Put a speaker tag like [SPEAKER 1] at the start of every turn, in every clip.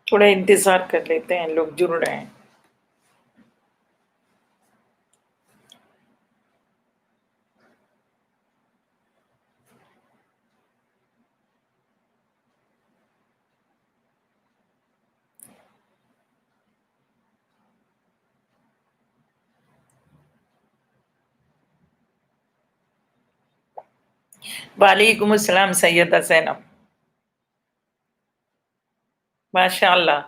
[SPEAKER 1] تھوڑا انتظار کر لیتے ہیں، لوگ جڑ رہے ہیں. وعلیکم السلام سیدہ زینب. ماشاء اللہ.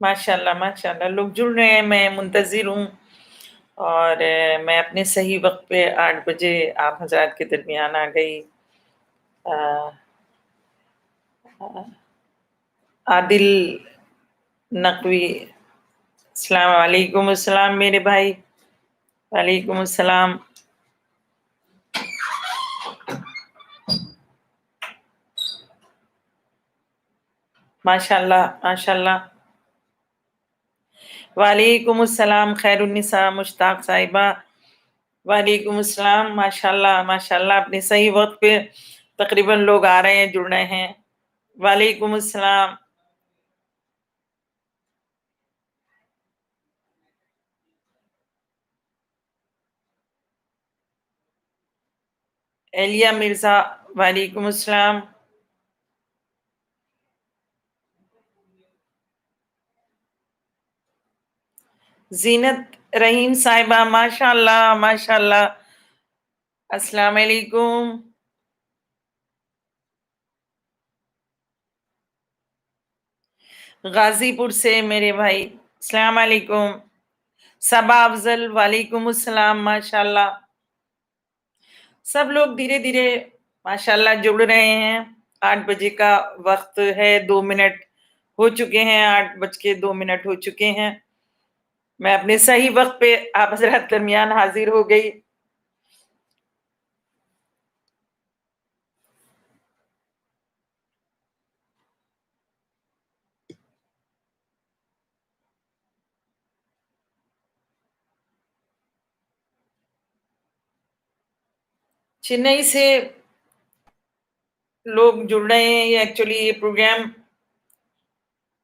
[SPEAKER 1] ماشاء اللہ ماشاء اللہ، لوگ جڑ رہے ہیں، میں منتظر ہوں. اور میں اپنے صحیح وقت پہ 8 بجے آپ حضرات کے درمیان آ گئی. عادل نقوی، السلام علیکم. السلام میرے بھائی، وعلیکم السلام. ماشاء اللہ ماشاء اللہ. وعلیکم السلام خیر النساء مشتاق صاحبہ، وعلیکم السلام. ماشاء اللہ ماشاء اللہ، اپنے صحیح وقت پہ تقریباً لوگ آ رہے ہیں، جڑ رہے ہیں. وعلیکم السلام. ایلیا مرزا، وعلیکم السلام. زینت رحیم صاحبہ، ماشاء اللہ ماشاء اللہ، السلام علیکم. غازی پور سے میرے بھائی، السلام علیکم. صبا افضل، وعلیکم السلام. ماشاء اللہ، سب لوگ دھیرے دھیرے ماشاء اللہ جڑ رہے ہیں. 8 بجے کا وقت ہے، 2 منٹ ہو چکے ہیں، 8 بج کے 2 منٹ ہو چکے ہیں. میں اپنے صحیح وقت پہ آپ حضرات درمیان حاضر ہو گئی. چنئی سے لوگ جڑ رہے ہیں. یہ ایکچولی یہ پروگرام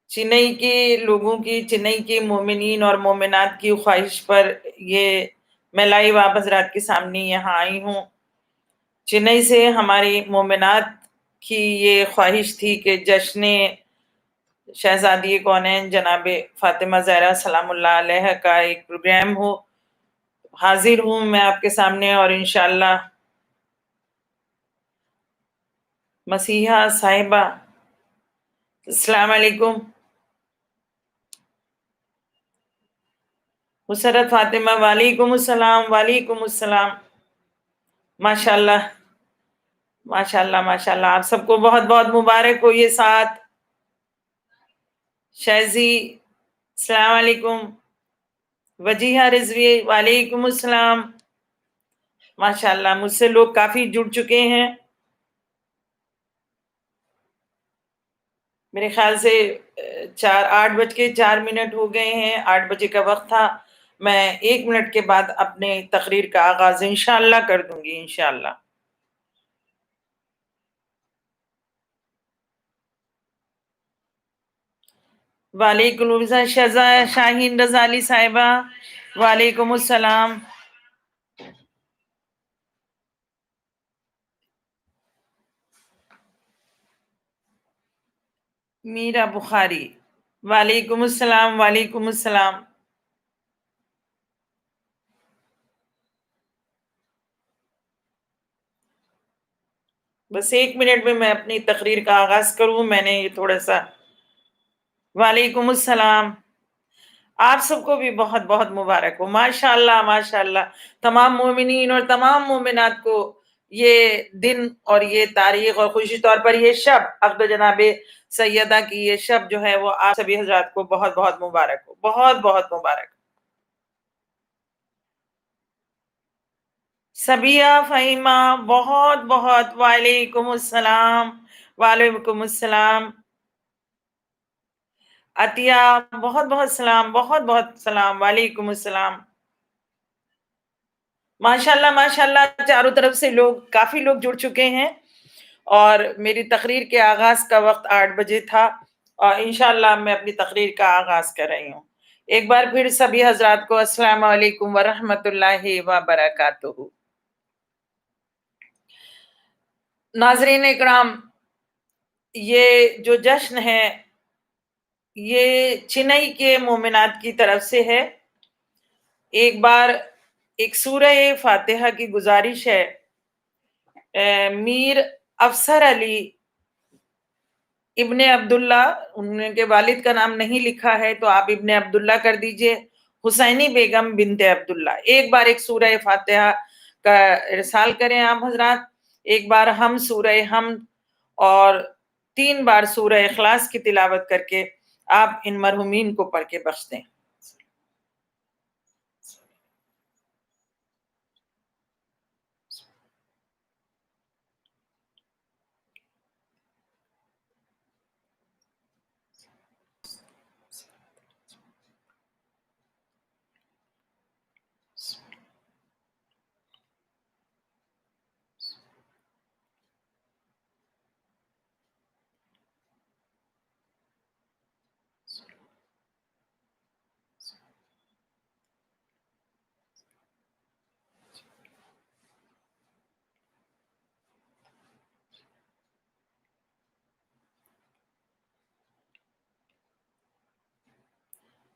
[SPEAKER 1] چنئی کے لوگوں کی، چنئی کے مومنین اور مومنات کی خواہش پر یہ میں لائیو آپ حضرات کے سامنے یہاں آئی ہوں. چنئی سے ہماری مومنات کی یہ خواہش تھی کہ جشن شہزادی کونین جناب فاطمہ زہرا سلام اللہ علیہ کا ایک پروگرام ہو. حاضر ہوں میں آپ کے سامنے، اور انشاءاللہ مسیحہ صاحبہ، السلام علیکم. مسرت فاطمہ، وعلیکم السلام وعلیکم السلام. ماشاء اللہ ماشاء اللہ ماشاء اللہ، آپ سب کو بہت بہت مبارک ہو یہ ساتھ. شہزی، السلام علیکم. وجیحہ رضوی، وعلیکم السلام. ماشاء اللہ، مجھ سے لوگ کافی جڑ چکے ہیں. میرے خیال سے 8 بج کے 4 منٹ ہو گئے ہیں. 8 بجے کا وقت تھا. میں 1 منٹ کے بعد اپنے تقریر کا آغاز انشاءاللہ کر دوں گی انشاءاللہ. وعلیکم السلام شہزا شاہین رضالی صاحبہ، وعلیکم السلام. میرا بخاری، وعلیکم السلام وعلیکم السلام. بس 1 منٹ میں اپنی تقریر کا آغاز کروں. میں نے یہ تھوڑا سا، وعلیکم السلام. آپ سب کو بھی بہت بہت مبارک ہو. ماشاء اللہ ماشاء اللہ، تمام مومنین اور تمام مومنات کو یہ دن اور یہ تاریخ اور خصوصی طور پر یہ شب عقد جناب سیدہ کی یہ شب جو ہے وہ آپ سبھی حضرات کو بہت بہت مبارک ہو، بہت بہت مبارک. سبیہ فہیمہ بہت بہت وعلیکم السلام. وعلیکم السلام. عطیہ بہت بہت سلام، بہت بہت سلام، وعلیکم السلام. ماشاءاللہ ماشاءاللہ، چاروں طرف سے کافی لوگ جڑ چکے ہیں، اور میری تقریر کے آغاز کا وقت 8 بجے تھا، اور انشاءاللہ میں اپنی تقریر کا آغاز کر رہی ہوں. ایک بار پھر سبھی حضرات کو السلام علیکم ورحمۃ اللہ وبرکاتہ. ناظرین اکرام، یہ جو جشن ہے یہ چنئی کے مومنات کی طرف سے ہے. ایک بار ایک سورہ فاتحہ کی گزارش ہے. میر افسر علی ابن عبداللہ، ان کے والد کا نام نہیں لکھا ہے تو آپ ابن عبداللہ کر دیجئے، حسینی بیگم بنت عبداللہ. ایک بار ایک سورہ فاتحہ کا ارسال کریں آپ حضرات. ایک بار ہم سورہ حمد اور 3 بار سورہ اخلاص کی تلاوت کر کے آپ ان مرحومین کو پڑھ کے بخش دیں.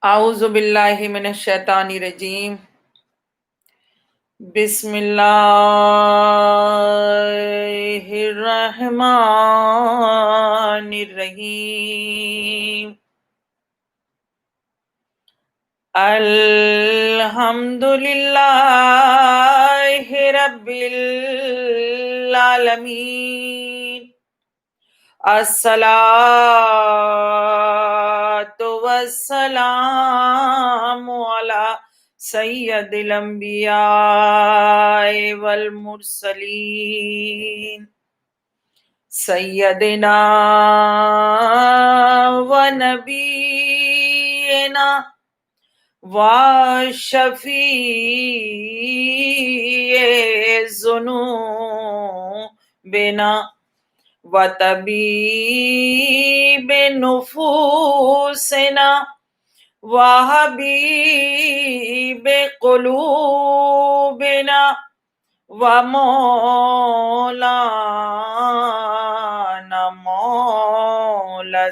[SPEAKER 1] اعوذ باللہ من الشیطان الرجیم. بسم اللہ الرحمن الرحیم. الحمد للہ رب العالمین. الصلاۃ والسلام علی سید الانبیاء والمرسلین سیدنا و نبینا و شفیع ذنوبنا وطبیب نفوسنا وحبیب قلوبنا ومولانا مولا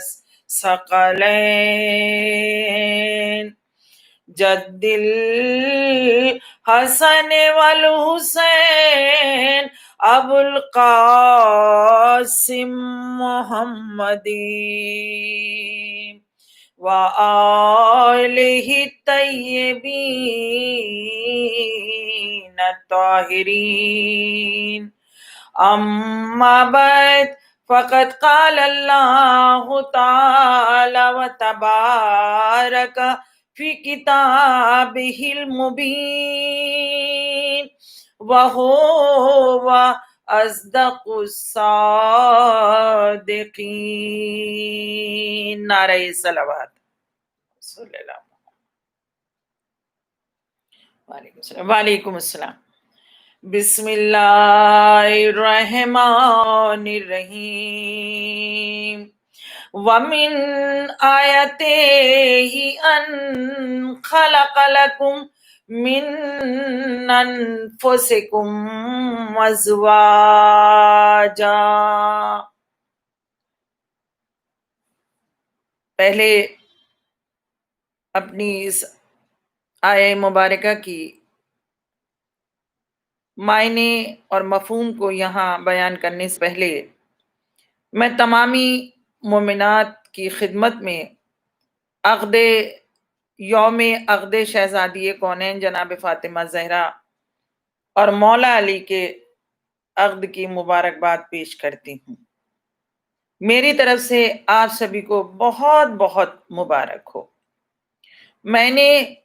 [SPEAKER 1] الثقلین جد الحسن والحسین ابو القاسم محمدی وآلہ الطیبین الطاہرین. اما بعد فقد قال اللہ تعالی وتبارک فی کتابہ المبین وہو اصدق الصادقین. نعرہ صلوات. صلی اللہ علیہ وسلم. وعلیکم السلام. بسم اللہ الرحمن الرحیم. وَمِنْ آیَاتِهِ أَنْ خَلَقَ لَكُمْ مِنْ أَنْفُسِكُمْ أَزْوَاجًا. پہلے اپنی اس آیہ مبارکہ کی معنی اور مفہوم کو یہاں بیان کرنے سے پہلے میں تمامی مومنات کی خدمت میں عقد یوم عقد شہزادی کونین جناب فاطمہ زہرا اور مولا علی کے عقد کی مبارکباد پیش کرتی ہوں. میری طرف سے آپ سبھی کو بہت بہت مبارک ہو. میں نے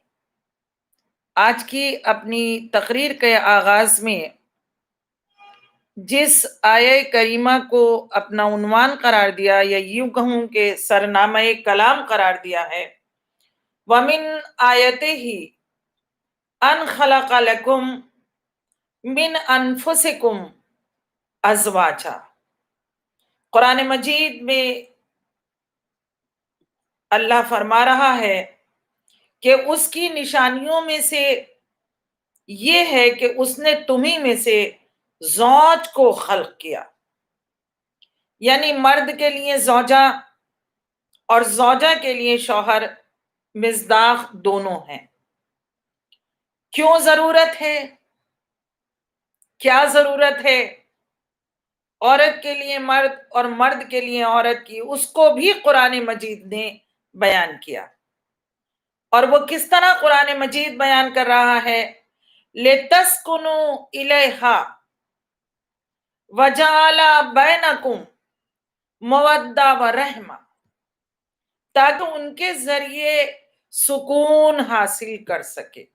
[SPEAKER 1] آج کی اپنی تقریر کے آغاز میں جس آیہ کریمہ کو اپنا عنوان قرار دیا یا یوں کہوں کہ سرنامہ کلام قرار دیا ہے، وَمِنْ آیَتِهِ أَنْ خَلَقَ لَكُمْ مِنْ أَنفُسِكُمْ أَزْوَاجًا۔ قرآن مجید میں اللہ فرما رہا ہے کہ اس کی نشانیوں میں سے یہ ہے کہ اس نے تمہیں میں سے زوج کو خلق کیا، یعنی مرد کے لیے زوجہ اور زوجہ کے لیے شوہر مصداق دونوں ہیں۔ کیوں ضرورت ہے؟ کیا ضرورت ہے عورت کے لیے مرد اور مرد کے لیے عورت کی، اس کو بھی قرآن مجید نے بیان کیا۔ اور وہ کس طرح قرآن مجید بیان کر رہا ہے؟ لِتَسْكُنُوا إِلَيْهَا وَجَعَلَ بَيْنَكُمْ مَوَدَّةً وَرَحْمَةً، تاکہ ان کے ذریعے سکون حاصل کر سکے۔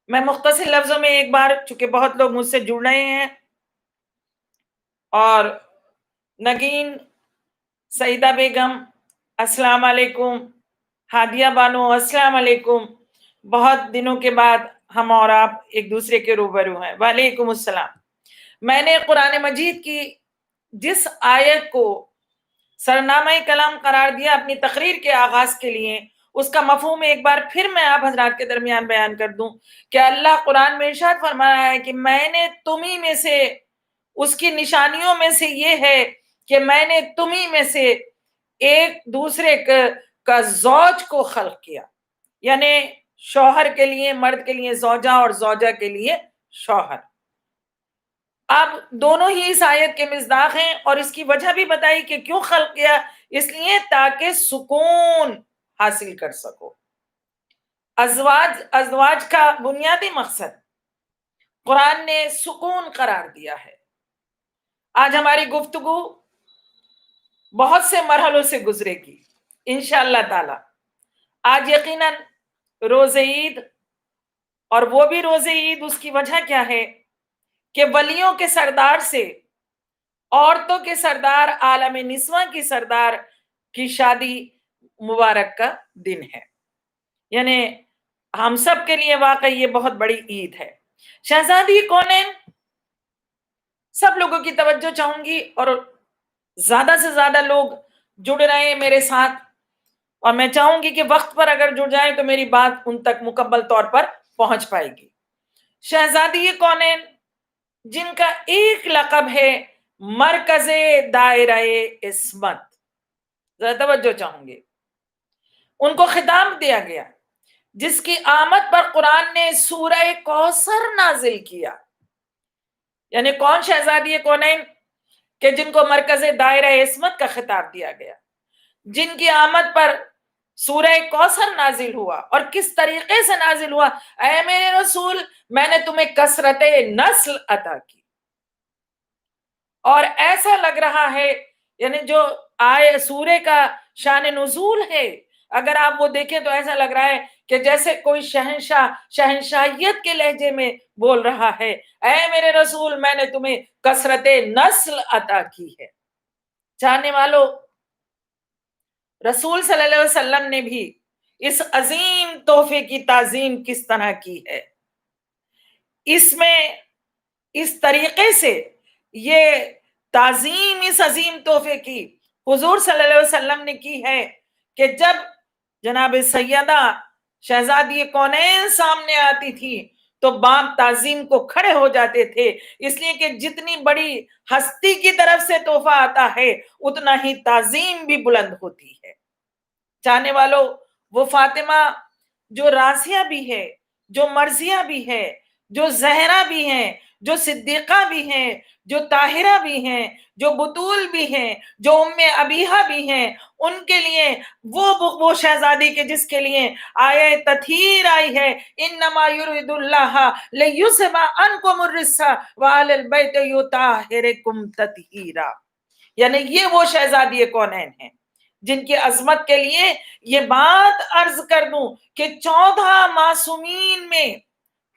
[SPEAKER 1] میں مختصر لفظوں میں ایک بار، چونکہ بہت لوگ مجھ سے جڑ رہے ہیں، اور نگین سعیدہ بیگم السلام علیکم، ہادیہ بانو السلام علیکم، بہت دنوں کے بعد ہم اور آپ ایک دوسرے کے روبرو ہیں، وعلیکم السلام۔ میں نے قرآن مجید کی جس آیت کو سرنامہ کلام قرار دیا اپنی تقریر کے آغاز کے لیے، اس کا مفہوم ایک بار پھر میں آپ حضرات کے درمیان بیان کر دوں کہ اللہ قرآن میں ارشاد فرما رہا ہے کہ میں نے تمہیں میں سے، اس کی نشانیوں میں سے یہ ہے کہ میں نے تمہیں میں سے ایک دوسرے کا زوج کو خلق کیا، یعنی شوہر کے لیے مرد کے لیے زوجہ اور زوجہ کے لیے شوہر۔ اب دونوں ہی اس آیت کے مصداق ہیں، اور اس کی وجہ بھی بتائی کہ کیوں خلق کیا، اس لیے تاکہ سکون حاصل کر سکو۔ ازواج کا بنیادی مقصد قرآن نے سکون قرار دیا ہے۔ آج ہماری گفتگو بہت سے مرحلوں سے گزرے گی انشاءاللہ تعالی۔ آج یقیناً روز عید، اور وہ بھی روز عید اس کی وجہ کیا ہے کہ ولیوں کے سردار سے عورتوں کے سردار، عالم نسواں کی سردار کی شادی مبارک کا دن ہے، یعنی ہم سب کے لیے واقعی یہ بہت بڑی عید ہے۔ شہزادی کونین، سب لوگوں کی توجہ چاہوں گی، اور زیادہ سے زیادہ لوگ جڑ رہے ہیں میرے ساتھ، اور میں چاہوں گی کہ وقت پر اگر جڑ جائیں تو میری بات ان تک مکمل طور پر پہنچ پائے گی۔ شہزادی کونین جن کا ایک لقب ہے مرکز دائرہ عصمت، ذرا توجہ چاہوں گے، ان کو خطاب دیا گیا جس کی آمد پر قرآن نے سورہ کوثر نازل کیا۔ یعنی کون شہزادی کونین کہ جن کو مرکز دائرہ عصمت کا خطاب دیا گیا، جن کی آمد پر سورہ کوثر نازل ہوا، اور کس طریقے سے نازل ہوا؟ اے میرے رسول، میں نے تمہیں کثرت نسل عطا کی۔ اور ایسا لگ رہا ہے، یعنی جو آئے سورے کا شان نزول ہے، اگر آپ وہ دیکھیں تو ایسا لگ رہا ہے کہ جیسے کوئی شہنشاہ شہنشاہیت کے لہجے میں بول رہا ہے، اے میرے رسول، میں نے تمہیں کثرت نسل عطا کی ہے۔ چاہنے والوں، رسول صلی اللہ علیہ وسلم نے بھی اس عظیم تحفے کی تعظیم کس طرح کی ہے، اس میں اس طریقے سے یہ تعظیم اس عظیم تحفے کی حضور صلی اللہ علیہ وسلم نے کی ہے کہ جب جناب سیدہ شہزادی کونین سامنے آتی تھی تو باپ تعظیم کو کھڑے ہو جاتے تھے، اس لیے کہ جتنی بڑی ہستی کی طرف سے تحفہ آتا ہے اتنا ہی تعظیم بھی بلند ہوتی ہے۔ چاہنے والوں، وہ فاطمہ جو رازیہ بھی ہے، جو مرضیہ بھی ہے، جو زہرا بھی ہیں، جو صدیقہ بھی ہیں، جو طاہرہ بھی ہیں، جو بطول بھی ہیں، جو ام ابیہا بھی ہیں، ان کے لیے وہ شہزادی کے جس کے لیے آیہ تطہیر آئی ہے، انما یرید اللہ لیذھب عنکم الرجس واہل البیت یطہرکم تطہیرا، یعنی یہ وہ شہزادی کونین ہیں جن کی عظمت کے لیے یہ بات عرض کر دوں کہ 14 معصومین میں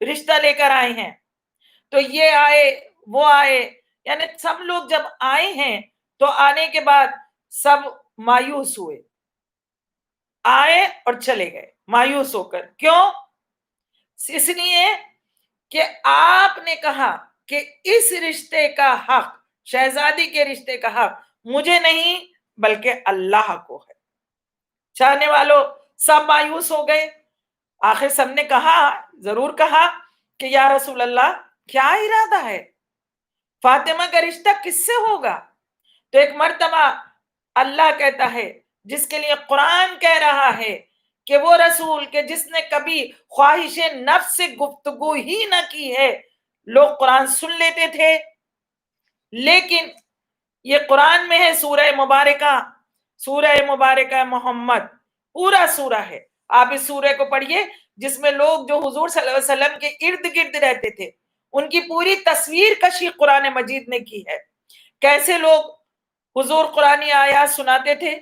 [SPEAKER 1] رشتہ لے کر آئے ہیں. تو یہ آئے وہ آئے، یعنی سب لوگ جب آئے ہیں تو آنے کے بعد سب مایوس ہوئے، آئے اور چلے گئے مایوس ہو کر. کیوں؟ اس لیے کہ آپ نے کہا کہ اس رشتے کا حق، شہزادی کے رشتے کا حق مجھے نہیں بلکہ اللہ کو ہے. چاہنے والوں سب مایوس ہو گئے. آخر سب نے کہا، ضرور کہا کہ یا رسول اللہ کیا ارادہ ہے، فاطمہ کا رشتہ کس سے ہوگا؟ تو ایک مرتبہ اللہ کہتا ہے، جس کے لیے قرآن کہہ رہا ہے کہ وہ رسول کہ جس نے کبھی خواہش نفس سے گفتگو ہی نہ کی ہے. لوگ قرآن سن لیتے تھے، لیکن یہ قرآن میں ہے سورہ مبارکہ محمد، پورا سورہ ہے. آپ اس سورہ کو پڑھیے، جس میں لوگ جو حضور صلی اللہ علیہ وسلم کے ارد گرد رہتے تھے ان کی پوری تصویر کشی قرآن مجید نے کی ہے. کیسے لوگ حضور قرآنی آیات سناتے تھے،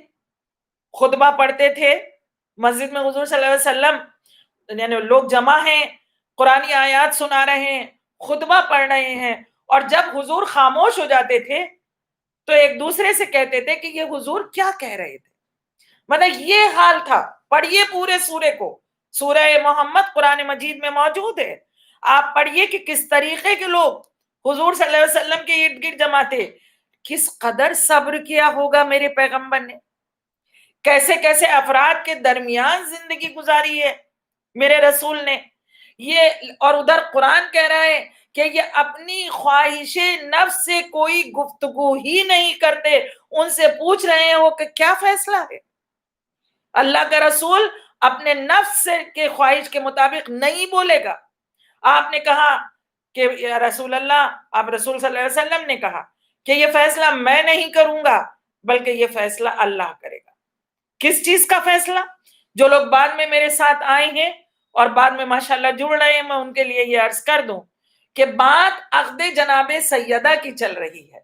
[SPEAKER 1] خطبہ پڑھتے تھے مسجد میں. حضور صلی اللہ علیہ وسلم یعنی لوگ جمع ہیں، قرآنی آیات سنا رہے ہیں، خطبہ پڑھ رہے ہیں، اور جب حضور خاموش ہو جاتے تھے تو ایک دوسرے سے کہتے تھے کہ یہ حضور کیا کہہ رہے تھے. مطلب یہ حال تھا. پڑھیے پورے سورے کو، سورہ محمد قرآن مجید میں موجود ہے. آپ پڑھیے کہ کس طریقے کے لوگ حضور صلی اللہ علیہ وسلم کے ارد گرد جمع تھے. کس قدر صبر کیا ہوگا میرے پیغمبر نے، کیسے کیسے افراد کے درمیان زندگی گزاری ہے میرے رسول نے. یہ اور ادھر قرآن کہہ رہا ہے کہ یہ اپنی خواہش نفس سے کوئی گفتگو ہی نہیں کرتے. ان سے پوچھ رہے ہیں وہ کہ کیا فیصلہ ہے. اللہ کا رسول اپنے نفس کے خواہش کے مطابق نہیں بولے گا. آپ نے کہا کہ یا رسول اللہ، آپ رسول صلی اللہ علیہ وسلم نے کہا کہ یہ فیصلہ میں نہیں کروں گا بلکہ یہ فیصلہ اللہ کرے گا. کس چیز کا فیصلہ؟ جو لوگ بعد میں میرے ساتھ آئے ہیں اور بعد میں ماشاءاللہ جڑ رہے ہیں، میں ان کے لیے یہ عرض کر دوں کہ بات عقد جناب سیدہ کی چل رہی ہے،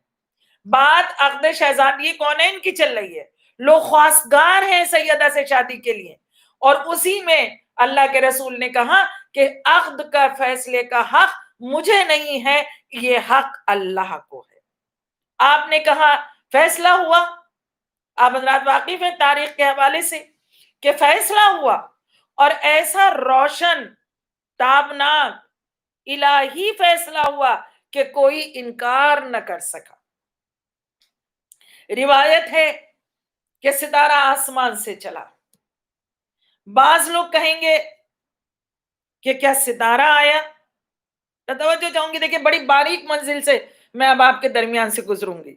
[SPEAKER 1] بات عقد شہزادی کونین کی چل رہی ہے. لوگ خواستگار ہیں سیدہ سے شادی کے لیے، اور اسی میں اللہ کے رسول نے کہا کہ عقد کا فیصلے کا حق مجھے نہیں ہے، یہ حق اللہ کو ہے. آپ نے کہا فیصلہ ہوا. آپ حضرات واقف ہیں تاریخ کے حوالے سے کہ فیصلہ ہوا، اور ایسا روشن تابناک الہی فیصلہ ہوا کہ کوئی انکار نہ کر سکا. روایت ہے کہ ستارہ آسمان سے چلا. بعض لوگ کہیں گے کہ کیا ستارہ آیا؟ توجہ چاہوں گی، دیکھیں بڑی باریک منزل سے میں اب آپ کے درمیان سے گزروں گی،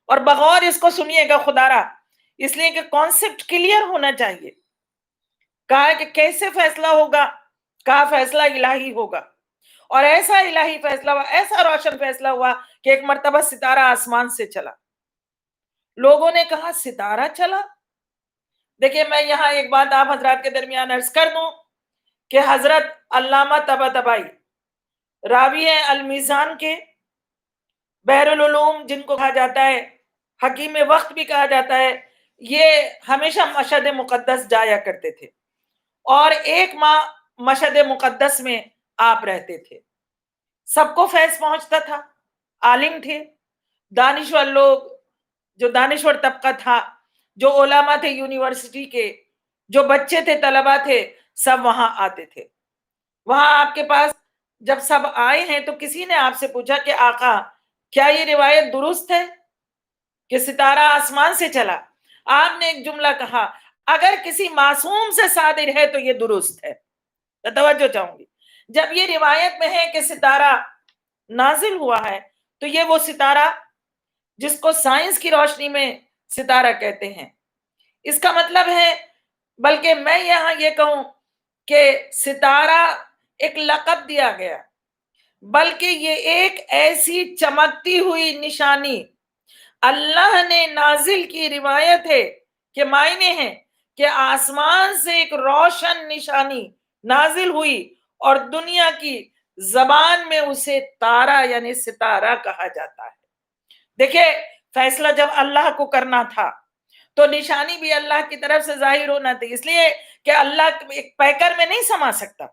[SPEAKER 1] اور بغور اس کو سنیے گا خدا را، اس لیے کہ کانسیپٹ کلیئر ہونا چاہیے. کہا کہ کیسے فیصلہ ہوگا؟ کہا فیصلہ الہی ہوگا. اور ایسا الہی فیصلہ ہوا، ایسا روشن فیصلہ ہوا کہ ایک مرتبہ ستارہ آسمان سے چلا. لوگوں نے کہا ستارہ چلا. دیکھیں میں یہاں ایک بات آپ حضرات کے درمیان عرض کر دوں کہ حضرت علامہ طباطبائی راوی ہیں المیزان کے، بحر العلوم جن کو کہا جاتا ہے، حکیم وقت بھی کہا جاتا ہے، یہ ہمیشہ مشہد مقدس جایا کرتے تھے، اور ایک ماہ مشہد مقدس میں آپ رہتے تھے. سب کو فیض پہنچتا تھا، عالم تھے، دانشور لوگ، جو دانشور طبقہ تھا، جو علماء تھے یونیورسٹی کے، جو بچے تھے، طلبہ تھے، سب وہاں آتے تھے. وہاں آپ کے پاس جب سب آئے ہیں تو کسی نے آپ سے پوچھا کہ آقا کیا یہ روایت درست ہے کہ ستارہ آسمان سے چلا؟ آپ نے ایک جملہ کہا، اگر کسی معصوم سے صادر ہے تو یہ درست ہے. توجہ چاہوں گی، جب یہ روایت میں ہے کہ ستارہ نازل ہوا ہے تو یہ وہ ستارہ جس کو سائنس کی روشنی میں ستارہ کہتے ہیں. اس کا مطلب ہے، بلکہ میں یہاں یہ کہوں کہ ستارہ ایک لقب دیا گیا، بلکہ یہ ایک ایسی چمکتی ہوئی نشانی اللہ نے نازل کی روایت ہے کہ معنی ہے کہ آسمان سے ایک روشن نشانی نازل ہوئی، اور دنیا کی زبان میں اسے تارا یعنی ستارہ کہا جاتا ہے. دیکھیں فیصلہ جب اللہ کو کرنا تھا تو نشانی بھی اللہ کی طرف سے ظاہر ہونا تھی، اس لیے کہ اللہ ایک پیکر میں نہیں سما سکتا.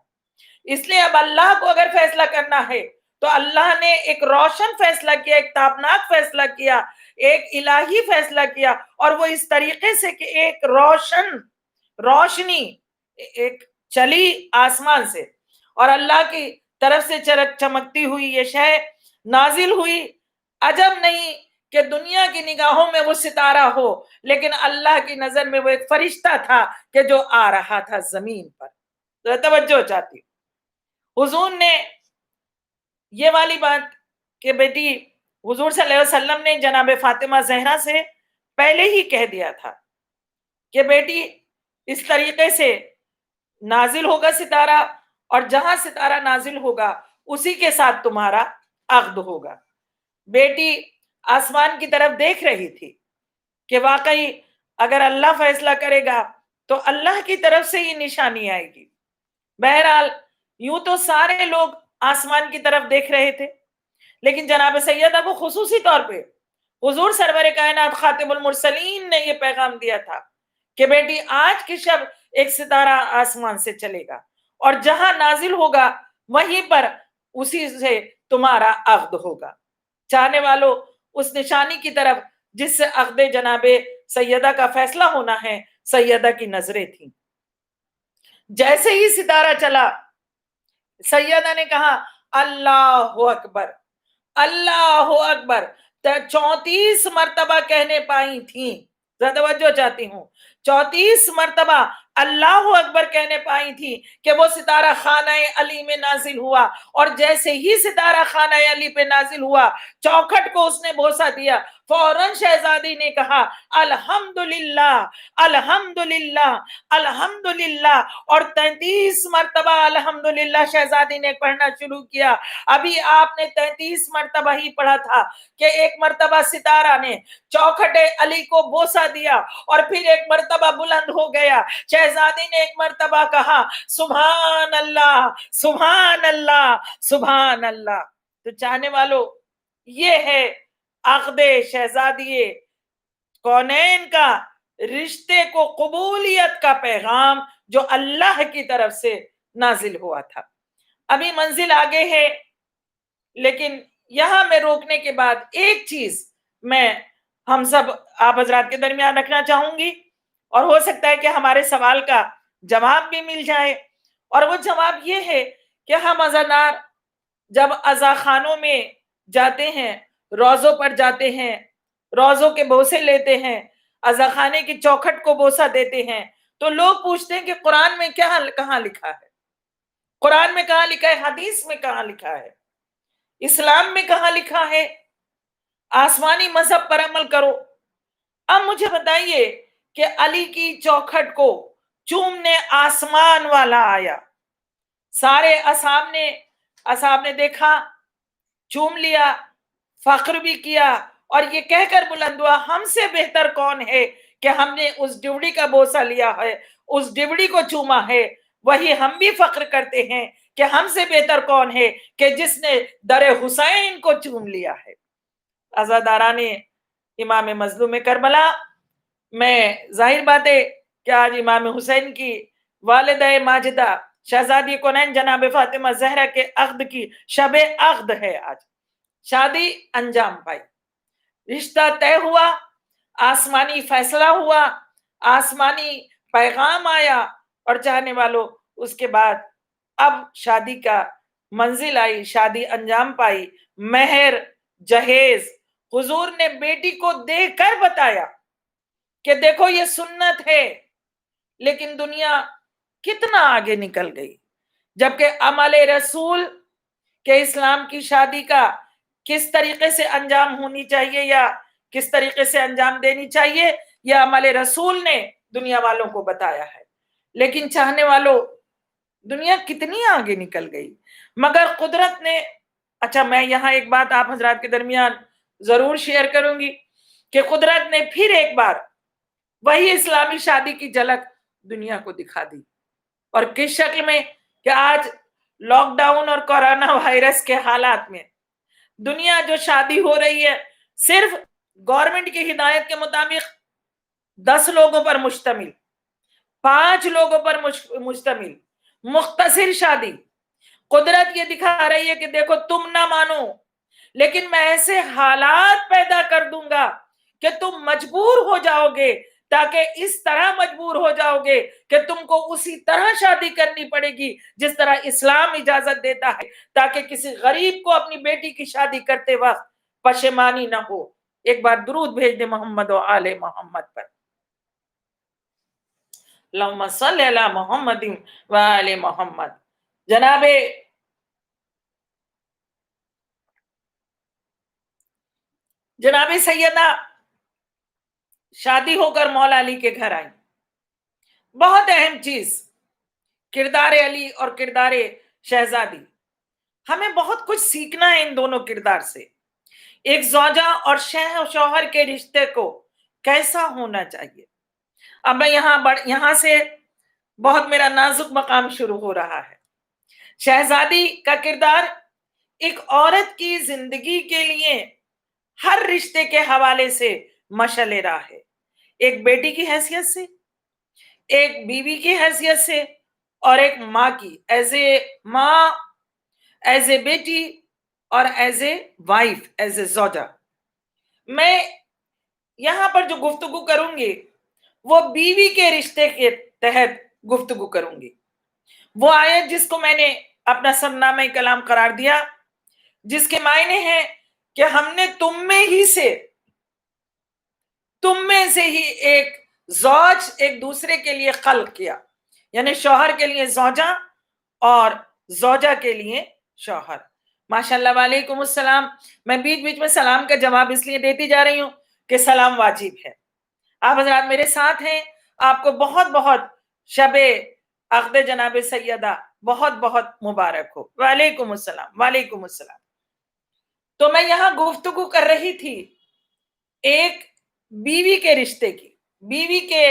[SPEAKER 1] اس لیے اب اللہ کو اگر فیصلہ کرنا ہے تو اللہ نے ایک روشن فیصلہ کیا، ایک تابناک فیصلہ کیا، ایک الہی فیصلہ کیا، اور وہ اس طریقے سے کہ ایک روشنی ایک چلی آسمان سے، اور اللہ کی طرف سے چمکتی ہوئی یہ شے نازل ہوئی۔ عجب نہیں کہ دنیا کی نگاہوں میں وہ ستارہ ہو، لیکن اللہ کی نظر میں وہ ایک فرشتہ تھا کہ جو آ رہا تھا زمین پر۔ توجہ چاہتی ہوں، حضور نے یہ والی بات کہ بیٹی، حضور صلی اللہ علیہ وسلم نے جناب فاطمہ زہرا سے پہلے ہی کہہ دیا تھا کہ بیٹی اس طریقے سے نازل ہوگا ستارہ، اور جہاں ستارہ نازل ہوگا اسی کے ساتھ تمہارا عقد ہوگا۔ بیٹی آسمان کی طرف دیکھ رہی تھی کہ واقعی اگر اللہ فیصلہ کرے گا تو اللہ کی طرف سے یہ نشانی آئے گی۔ بہرحال یوں تو سارے لوگ آسمان کی طرف دیکھ رہے تھے، لیکن جناب سیدہ کو خصوصی طور پہ حضور سرور کائنات خاتم المرسلین نے یہ پیغام دیا تھا کہ بیٹی آج کی شب ایک ستارہ آسمان سے چلے گا، اور جہاں نازل ہوگا وہیں پر اسی سے تمہارا عقد ہوگا۔ چاہنے والوں، اس نشانی کی طرف جس سے عقد جناب سیدہ کا فیصلہ ہونا ہے، سیدہ کی نظریں تھیں۔ جیسے ہی ستارہ چلا، سیدہ نے کہا اللہ اکبر، اللہ اکبر، 34 مرتبہ کہنے پائی تھیں۔ توجہ چاہتی ہوں، 34 مرتبہ اللہ اکبر کہنے پائی تھی کہ وہ ستارہ خانہ علی میں نازل ہوا، اور جیسے ہی ستارہ خانہ علی پہ نازل ہوا، چوکھٹ کو اس نے بوسہ دیا، فوراً شہزادی نے کہا الحمدللہ الحمدللہ الحمدللہ، اور 33 مرتبہ الحمدللہ شہزادی نے پڑھنا شروع کیا۔ ابھی آپ نے 33 مرتبہ ہی پڑھا تھا کہ ایک مرتبہ ستارہ نے چوکھٹ علی کو بوسہ دیا، اور پھر ایک مرتبہ بلند ہو گیا۔ شہزادی نے ایک مرتبہ کہا سبحان اللہ سبحان اللہ سبحان اللہ۔ تو چاہنے والوں، یہ ہے عقد شہزادی کونین کا، رشتے کو قبولیت کا پیغام جو اللہ کی طرف سے نازل ہوا تھا۔ ابھی منزل آگے ہے، لیکن یہاں میں روکنے کے بعد ایک چیز میں ہم سب آپ حضرات کے درمیان رکھنا چاہوں گی، اور ہو سکتا ہے کہ ہمارے سوال کا جواب بھی مل جائے، اور وہ جواب یہ ہے کہ ہم عزادار جب عزا خانوں میں جاتے ہیں، روزوں پر جاتے ہیں، روزوں کے بوسے لیتے ہیں، عزا خانے کی چوکھٹ کو بوسہ دیتے ہیں، تو لوگ پوچھتے ہیں کہ قرآن میں کہاں لکھا ہے، قرآن میں کہاں لکھا ہے، حدیث میں کہاں لکھا ہے، اسلام میں کہاں لکھا ہے آسمانی مذہب پر عمل کرو۔ اب مجھے بتائیے کہ علی کی چوکھٹ کو چومنے آسمان والا آیا، سارے اصحاب نے دیکھا، چوم لیا، فخر بھی کیا، اور یہ کہہ کر بلند ہوا ہم سے بہتر کون ہے کہ ہم نے اس ڈیوڑی کا بوسہ لیا ہے، اس ڈیوڑی کو چوما ہے۔ وہی ہم بھی فخر کرتے ہیں کہ ہم سے بہتر کون ہے کہ جس نے در حسین کو چوم لیا ہے۔ عزاداران امام مظلوم کربلا، میں ظاہر بات ہے کہ آج امام حسین کی والدہ ماجدہ شہزادی کونین جناب فاطمہ زہرا کے عقد کی شب عقد ہے۔ آج شادی انجام پائی، رشتہ طے ہوا، آسمانی فیصلہ ہوا، آسمانی پیغام آیا، اور چاہنے والوں اس کے بعد اب شادی کا منزل آئی، شادی انجام پائی، مہر جہیز حضور نے بیٹی کو دے کر بتایا کہ دیکھو یہ سنت ہے، لیکن دنیا کتنا آگے نکل گئی، جبکہ عمل رسول کہ اسلام کی شادی کا کس طریقے سے انجام ہونی چاہیے یا کس طریقے سے انجام دینی چاہیے، یہ عمل رسول نے دنیا والوں کو بتایا ہے۔ لیکن چاہنے والوں، دنیا کتنی آگے نکل گئی، مگر قدرت نے، اچھا میں یہاں ایک بات آپ حضرات کے درمیان ضرور شیئر کروں گی کہ قدرت نے پھر ایک بار وہی اسلامی شادی کی جھلک دنیا کو دکھا دی، اور کس شکل میں کہ آج لاک ڈاؤن اور کورونا وائرس کے حالات میں دنیا جو شادی ہو رہی ہے صرف گورنمنٹ کی ہدایت کے مطابق 10 لوگوں پر مشتمل، 5 لوگوں پر مشتمل، مختصر شادی، قدرت یہ دکھا رہی ہے کہ دیکھو تم نہ مانو، لیکن میں ایسے حالات پیدا کر دوں گا کہ تم مجبور ہو جاؤ گے، تاکہ اس طرح مجبور ہو جاؤ گے کہ تم کو اسی طرح شادی کرنی پڑے گی جس طرح اسلام اجازت دیتا ہے، تاکہ کسی غریب کو اپنی بیٹی کی شادی کرتے وقت پشیمانی نہ ہو۔ ایک بار درود بھیج دے محمد و آل محمد پر۔ اللہم صلی علی محمد و آل محمد۔ جناب سیدہ شادی ہو کر مولا علی کے گھر آئی۔ بہت اہم چیز کردار علی اور کردار شہزادی، ہمیں بہت کچھ سیکھنا ہے ان دونوں کردار سے۔ ایک زوجہ اور شوہر کے رشتے کو کیسا ہونا چاہیے۔ اب میں یہاں سے بہت میرا نازک مقام شروع ہو رہا ہے۔ شہزادی کا کردار ایک عورت کی زندگی کے لیے ہر رشتے کے حوالے سے مشعل راہ ہے، ایک بیٹی کی حیثیت سے، ایک بیوی کی حیثیت سے، اور ایک ماں کی، ایز اے ماں، ایز اے بیٹی، اور as a wife, as a زوجہ۔ میں یہاں پر جو گفتگو کروں گی وہ بیوی کے رشتے کے تحت گفتگو کروں گی۔ وہ آیت جس کو میں نے اپنا سرنامہ کلام قرار دیا، جس کے معنی ہیں کہ ہم نے تم میں سے ہی ایک زوج ایک دوسرے کے لیے خلق کیا، یعنی شوہر کے لیے زوجہ اور زوجہ کے لیے شوہر۔ ماشاءاللہ، وعلیکم السلام۔ میں بیچ بیچ میں سلام کا جواب اس لیے دیتی جا رہی ہوں کہ سلام واجب ہے۔ آپ حضرات میرے ساتھ ہیں، آپ کو بہت بہت شب عقد جناب سیدہ بہت بہت مبارک ہو۔ وعلیکم السلام، وعلیکم السلام۔ تو میں یہاں گفتگو کر رہی تھی ایک بیوی کے رشتے کی، بیوی کے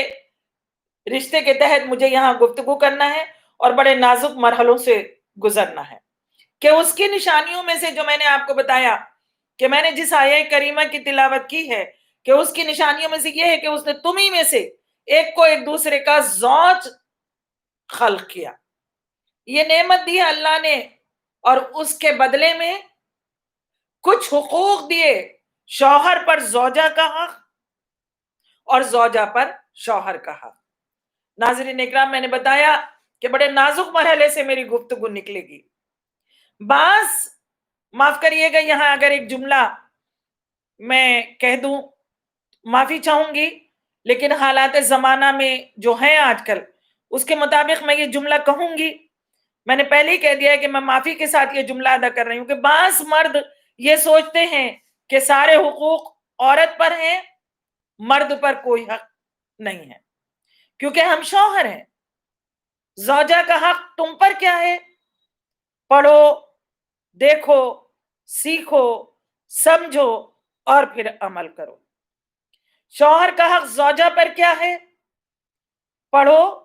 [SPEAKER 1] رشتے کے تحت مجھے یہاں گفتگو کرنا ہے اور بڑے نازک مرحلوں سے گزرنا ہے کہ اس کی نشانیوں میں سے جو میں نے آپ کو بتایا کہ میں نے جس آیہ کریمہ کی تلاوت کی ہے کہ اس کی نشانیوں میں سے یہ ہے کہ اس نے تمہیں میں سے ایک کو ایک دوسرے کا زوج خلق کیا، یہ نعمت دی اللہ نے، اور اس کے بدلے میں کچھ حقوق دیے، شوہر پر زوجہ کا حق اور زوجہ پر شوہر کا حق۔ ناظرین اکرام، میں نے بتایا کہ بڑے نازک مرحلے سے میری گفتگو نکلے گی۔ معاف کریے گا یہاں اگر ایک جملہ میں کہہ دوں، معافی چاہوں گی، لیکن حالات زمانہ میں جو ہیں آج کل اس کے مطابق میں یہ جملہ کہوں گی۔ میں نے پہلے ہی کہہ دیا ہے کہ میں معافی کے ساتھ یہ جملہ ادا کر رہی ہوں کہ بعض مرد یہ سوچتے ہیں کہ سارے حقوق عورت پر ہیں، مرد پر کوئی حق نہیں ہے، کیونکہ ہم شوہر ہیں۔ زوجہ کا حق تم پر کیا ہے؟ پڑھو، دیکھو، سیکھو، سمجھو اور پھر عمل کرو۔ شوہر کا حق زوجہ پر کیا ہے؟ پڑھو،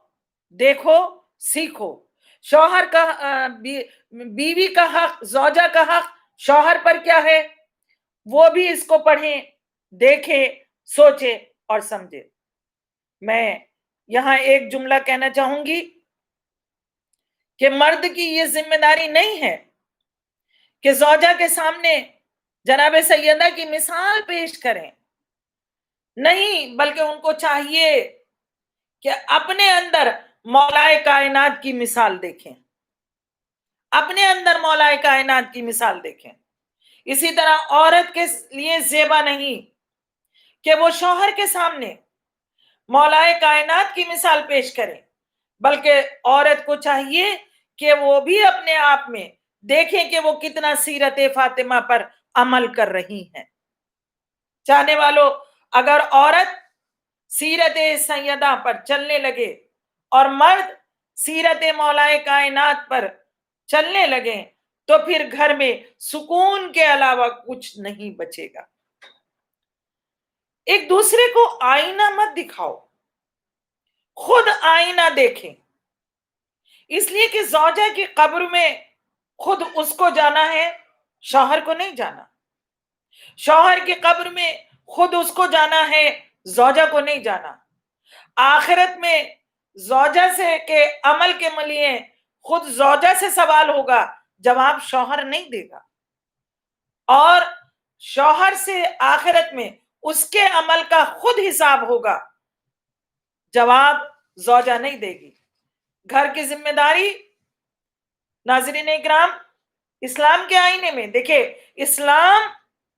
[SPEAKER 1] دیکھو، سیکھو۔ شوہر کا بیوی کا حق، زوجہ کا حق شوہر پر کیا ہے؟ وہ بھی اس کو پڑھیں، دیکھیں، سوچے اور سمجھے۔ میں یہاں ایک جملہ کہنا چاہوں گی کہ مرد کی یہ ذمہ داری نہیں ہے کہ زوجہ کے سامنے جناب سیدہ کی مثال پیش کریں، نہیں، بلکہ ان کو چاہیے کہ اپنے اندر مولائے کائنات کی مثال دیکھیں، اپنے اندر مولائے کائنات کی مثال دیکھیں۔ اسی طرح عورت کے لیے زیبا نہیں کہ وہ شوہر کے سامنے مولائے کائنات کی مثال پیش کرے، بلکہ عورت کو چاہیے کہ وہ بھی اپنے آپ میں دیکھیں کہ وہ کتنا سیرت فاطمہ پر عمل کر رہی ہیں۔ چاہنے والوں، اگر عورت سیرت سیدہ پر چلنے لگے اور مرد سیرت مولائے کائنات پر چلنے لگے تو پھر گھر میں سکون کے علاوہ کچھ نہیں بچے گا۔ ایک دوسرے کو آئینہ مت دکھاؤ، خود آئینہ دیکھیں، اس لیے کہ زوجہ کی قبر میں خود اس کو جانا ہے، شوہر کو نہیں جانا۔ شوہر کی قبر میں خود اس کو جانا ہے، زوجہ کو نہیں جانا۔ آخرت میں زوجہ سے کے عمل کے لیے خود زوجہ سے سوال ہوگا، جواب شوہر نہیں دے گا، اور شوہر سے آخرت میں اس کے عمل کا خود حساب ہوگا، جواب زوجہ نہیں دے گی۔ گھر کی ذمہ داری، ناظرین اکرام، اسلام کے آئینے میں دیکھیں، اسلام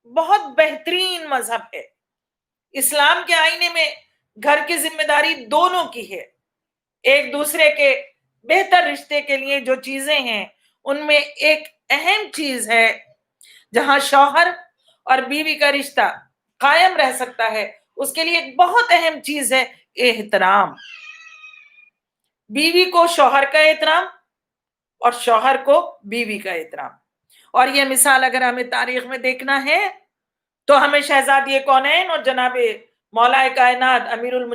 [SPEAKER 1] بہت بہترین مذہب ہے۔ اسلام کے آئینے میں گھر کی ذمہ داری دونوں کی ہے۔ ایک دوسرے کے بہتر رشتے کے لیے جو چیزیں ہیں ان میں ایک اہم چیز ہے جہاں شوہر اور بیوی کا رشتہ قائم رہ سکتا ہے، اس کے لیے ایک بہت اہم چیز ہے احترام۔ بیوی کو شوہر کا احترام اور شوہر کو بیوی کا احترام۔ اور یہ مثال اگر ہمیں تاریخ میں دیکھنا ہے تو ہمیں شہزادی کونین اور جناب مولا کائنات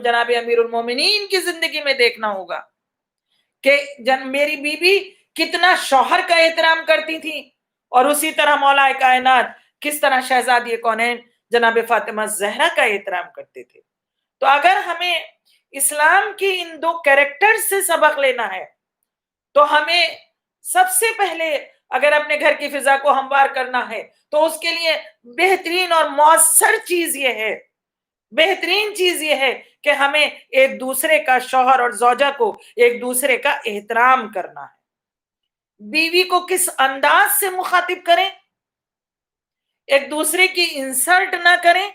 [SPEAKER 1] جناب امیر المومنین کی زندگی میں دیکھنا ہوگا کہ میری بیوی کتنا شوہر کا احترام کرتی تھی، اور اسی طرح مولا کائنات کس طرح شہزادی کونین جناب فاطمہ زہرا کا احترام کرتے تھے۔ تو اگر ہمیں اسلام کی ان دو کیریکٹر سے سبق لینا ہے تو ہمیں سب سے پہلے اگر اپنے گھر کی فضا کو ہموار کرنا ہے تو اس کے لیے بہترین اور مؤثر چیز یہ ہے کہ ہمیں ایک دوسرے کا، شوہر اور زوجہ کو ایک دوسرے کا احترام کرنا ہے۔ بیوی کو کس انداز سے مخاطب کریں، ایک دوسرے کی انسلٹ نہ کریں،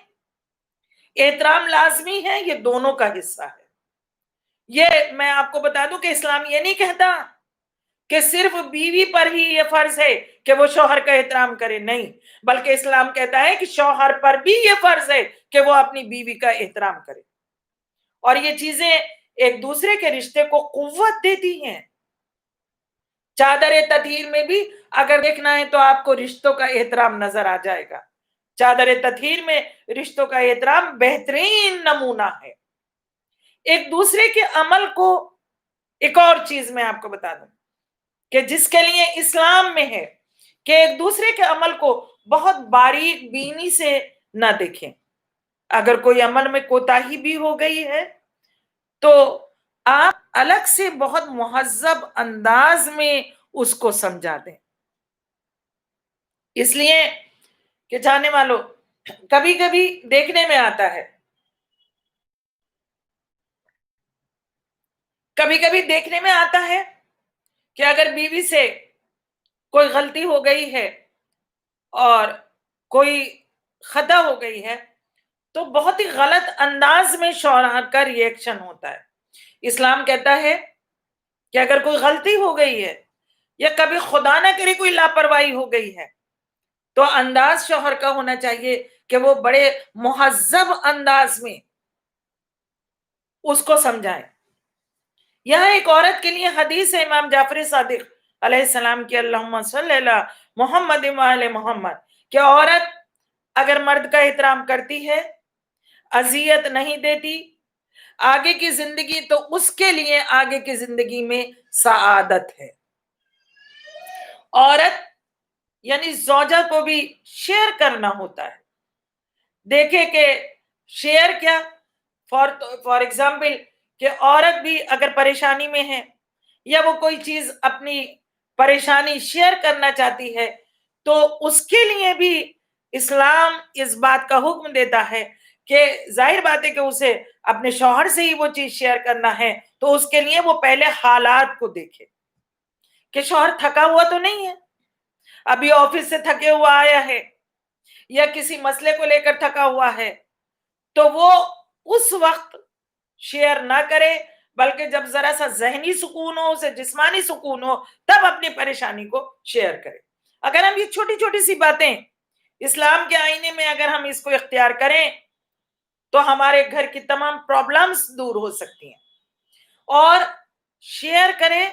[SPEAKER 1] احترام لازمی ہے، یہ دونوں کا حصہ ہے۔ یہ میں آپ کو بتا دوں کہ اسلام یہ نہیں کہتا کہ صرف بیوی پر ہی یہ فرض ہے کہ وہ شوہر کا احترام کرے، نہیں، بلکہ اسلام کہتا ہے کہ شوہر پر بھی یہ فرض ہے کہ وہ اپنی بیوی کا احترام کرے، اور یہ چیزیں ایک دوسرے کے رشتے کو قوت دیتی ہیں۔ چادر تطہیر میں بھی اگر دیکھنا ہے تو آپ کو رشتوں کا احترام نظر آ جائے گا۔ چادر تطہیر میں رشتوں کا احترام بہترین نمونہ ہے۔ ایک دوسرے کے عمل کو، ایک اور چیز میں آپ کو بتا دوں کہ جس کے لیے اسلام میں ہے کہ ایک دوسرے کے عمل کو بہت باریک بینی سے نہ دیکھیں۔ اگر کوئی عمل میں کوتاہی بھی ہو گئی ہے تو آپ الگ سے بہت مہذب انداز میں اس کو سمجھا دیں۔ اس لیے کہ جانے والوں، کبھی کبھی دیکھنے میں آتا ہے، کہ اگر بیوی سے کوئی غلطی ہو گئی ہے اور کوئی خطا ہو گئی ہے تو بہت ہی غلط انداز میں شوہر کا ری ایکشن ہوتا ہے۔ اسلام کہتا ہے کہ اگر کوئی غلطی ہو گئی ہے یا کبھی خدا نہ کرے کوئی لاپرواہی ہو گئی ہے تو انداز شوہر کا ہونا چاہیے کہ وہ بڑے مہذب انداز میں اس کو سمجھائے۔ یہاں ایک عورت کے لیے حدیث ہے امام جعفر صادق علیہ السلام کی، اللہم صلی اللہ محمد وآل محمد، کہ عورت اگر مرد کا احترام کرتی ہے، اذیت نہیں دیتی، آگے کی زندگی تو اس کے لیے آگے کی زندگی میں سعادت ہے۔ عورت یعنی زوجہ کو بھی شیئر کرنا ہوتا ہے۔ دیکھیں کہ شیئر کیا، فار ایگزامپل کہ عورت بھی اگر پریشانی میں ہے یا وہ کوئی چیز اپنی پریشانی شیئر کرنا چاہتی ہے تو اس کے لیے بھی اسلام اس بات کا حکم دیتا ہے کہ ظاہر بات ہے کہ اسے اپنے شوہر سے ہی وہ چیز شیئر کرنا ہے، تو اس کے لیے وہ پہلے حالات کو دیکھے کہ شوہر تھکا ہوا تو نہیں ہے، ابھی آفس سے تھکے ہوا آیا ہے یا کسی مسئلے کو لے کر تھکا ہوا ہے، تو وہ اس وقت شیئر نہ کرے، بلکہ جب ذرا سا ذہنی سکون ہو، اسے جسمانی سکون ہو، تب اپنی پریشانی کو شیئر کرے۔ اگر ہم یہ چھوٹی چھوٹی سی باتیں اسلام کے آئینے میں اگر ہم اس کو اختیار کریں تو ہمارے گھر کی تمام پرابلمز دور ہو سکتی ہیں۔ اور شیئر کریں،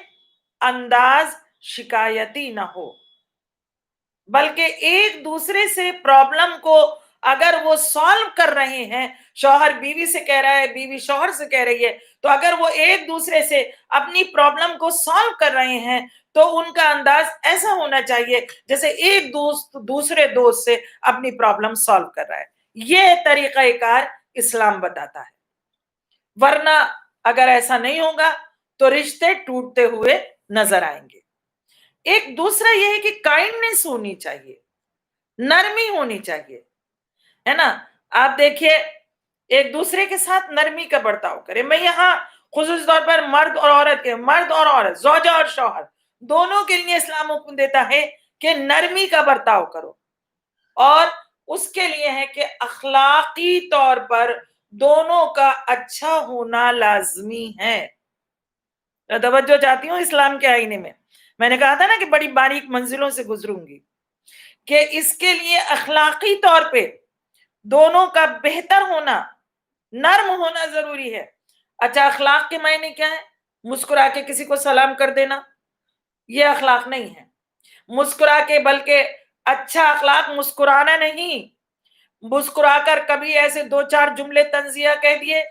[SPEAKER 1] انداز شکایتی نہ ہو، بلکہ ایک دوسرے سے پرابلم کو اگر وہ سالو کر رہے ہیں، شوہر بیوی سے کہہ رہا ہے، بیوی شوہر سے کہہ رہی ہے، تو اگر وہ ایک دوسرے سے اپنی پرابلم کو سالو کر رہے ہیں تو ان کا انداز ایسا ہونا چاہیے جیسے ایک دوست دوسرے دوست سے اپنی پرابلم سالو کر رہا ہے۔ یہ طریقہ کار اسلام بتاتا ہے، ورنہ اگر ایسا نہیں ہوگا تو رشتے ٹوٹتے ہوئے نظر آئیں گے۔ ایک دوسرا یہ ہے کہ کائنڈنس ہونی چاہیے، نرمی ہونی چاہیے، ہے نا. آپ دیکھیے ایک دوسرے کے ساتھ نرمی کا برتاؤ کرے. میں یہاں خصوصی طور پر مرد اور عورت، زوجہ اور شوہر دونوں کے لیے اسلام حکم دیتا ہے کہ نرمی کا برتاؤ کرو، اور اس کے لیے ہے کہ اخلاقی طور پر دونوں کا اچھا ہونا لازمی ہے. توجہ چاہتی ہوں اسلام کے آئینے میں نے کہا تھا نا کہ بڑی باریک منزلوں سے گزروں گی، کہ اس کے لیے اخلاقی طور پہ دونوں کا بہتر ہونا، نرم ہونا ضروری ہے. اچھا، اخلاق کے معنی کیا ہے؟ مسکرا کے کسی کو سلام کر دینا یہ اخلاق نہیں ہے. مسکرا کے، بلکہ اچھا اخلاق مسکرانا نہیں، مسکرا کر کبھی ایسے دو چار جملے طنزیہ کہہ دیے